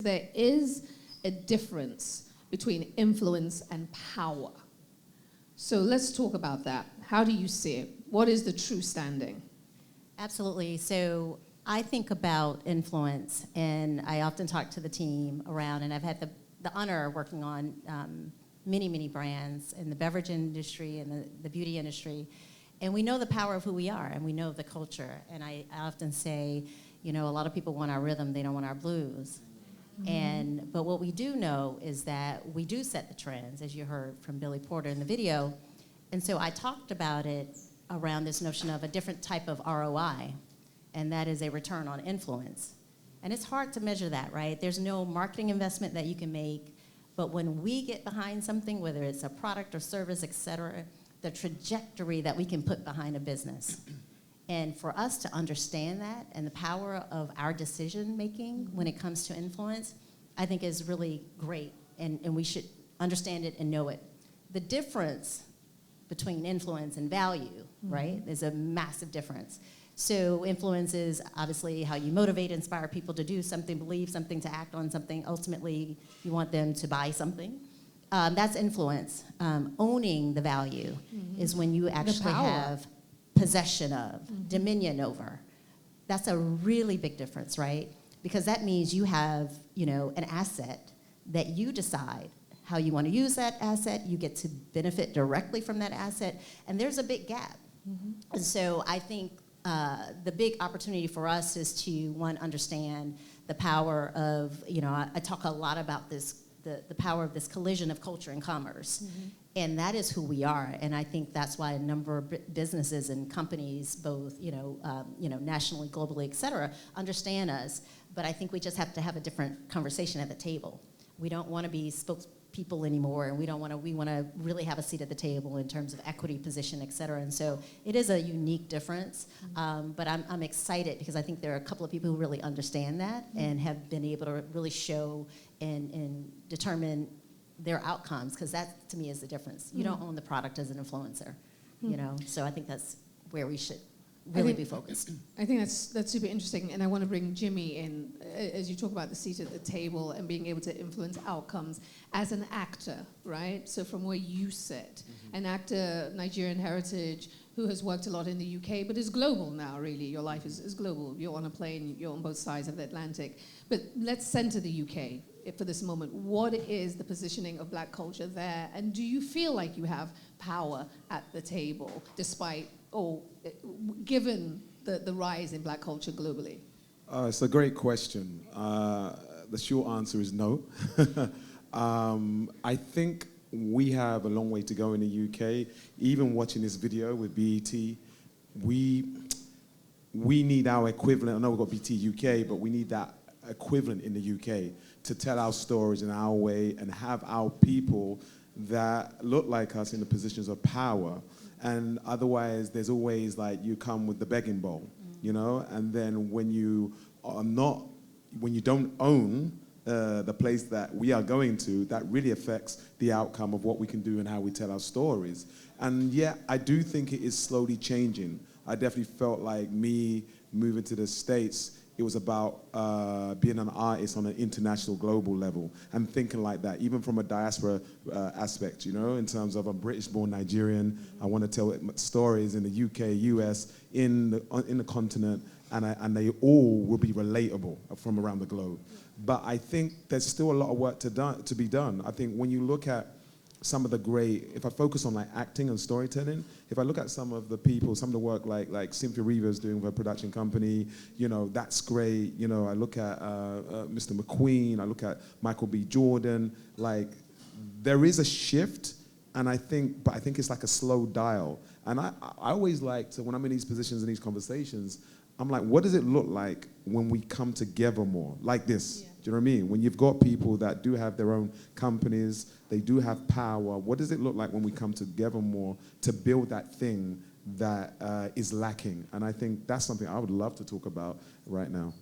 There is a difference between influence and power. So let's talk about that. How do you see it? What is the true standing? Absolutely. So I think about influence, and I often talk to the team around, and I've had the honor of working on many brands in the beverage industry and the beauty industry. And we know the power of who we are, and we know the culture. And I often say, you know, a lot of people want our rhythm, they don't want our blues. But what we do know is that we do set the trends, as you heard from Billy Porter in the video. And so I talked about it around this notion of a different type of ROI, and that is a return on influence. And it's hard to measure that, right? There's no marketing investment that you can make, but when we get behind something, whether it's a product or service, et cetera, the trajectory that we can put behind a business. And for us to understand that and the power of our decision making when it comes to influence, I think is really great, and we should understand it and know it. The difference between influence and value, right, is a massive difference. So influence is obviously how you motivate, inspire people to do something, believe something, to act on something. Ultimately, you want them to buy something. That's influence. Owning the value is when you actually have possession of, dominion over. That's a really big difference, right? Because that means you have, you know, an asset that you decide how you want to use that asset. You get to benefit directly from that asset, and there's a big gap. And so I think the big opportunity for us is to, one, understand the power of, you know, I talk a lot about this, the power of this collision of culture and commerce. And that is who we are. And I think that's why a number of businesses and companies, both, you know, nationally, globally, et cetera, understand us. But I think we just have to have a different conversation at the table. We don't want to be spokespeople anymore, and we want to really have a seat at the table in terms of equity, position, et cetera. And so it is a unique difference. But I'm excited because I think there are a couple of people who really understand that and have been able to really show and determine their outcomes, because that to me is the difference. You don't own the product as an influencer, you know. So I think that's where we should really be focused. I think that's super interesting, and I want to bring Jimmy in as you talk about the seat at the table and being able to influence outcomes as an actor, right? So from where you sit, an actor, Nigerian heritage, who has worked a lot in the UK, but is global now, really. Your life is global. You're on a plane, you're on both sides of the Atlantic. But let's center the UK for this moment. What is the positioning of black culture there? And do you feel like you have power at the table, despite, or given the rise in black culture globally? It's a great question. The short answer is no. I think we have a long way to go in the UK. Even watching this video with BET, we need our equivalent. I know we've got BET UK, but we need that equivalent in the UK to tell our stories in our way and have our people that look like us in the positions of power. And otherwise, there's always like you come with the begging bowl, you know? And then when you don't own the place that we are going to, that really affects the outcome of what we can do and how we tell our stories. And yeah, I do think it is slowly changing. I definitely felt like me moving to the States, it was about being an artist on an international, global level and thinking like that, even from a diaspora aspect, you know, in terms of I'm British-born Nigerian. I want to tell stories in the UK, US, in the continent, and they all will be relatable from around the globe. But I think there's still a lot of work to be done. I think when you look at some of the great, if I focus on like acting and storytelling, if I look at some of the people, some of the work like Cynthia Reeves doing with her production company, you know, that's great. You know, I look at Mr. McQueen, I look at Michael B. Jordan, like there is a shift, and I think it's like a slow dial. And I always like to, when I'm in these positions and these conversations, I'm like, what does it look like when we come together more, like this? Yeah. Do you know what I mean? When you've got people that do have their own companies, they do have power, what does it look like when we come together more to build that thing that is lacking? And I think that's something I would love to talk about right now.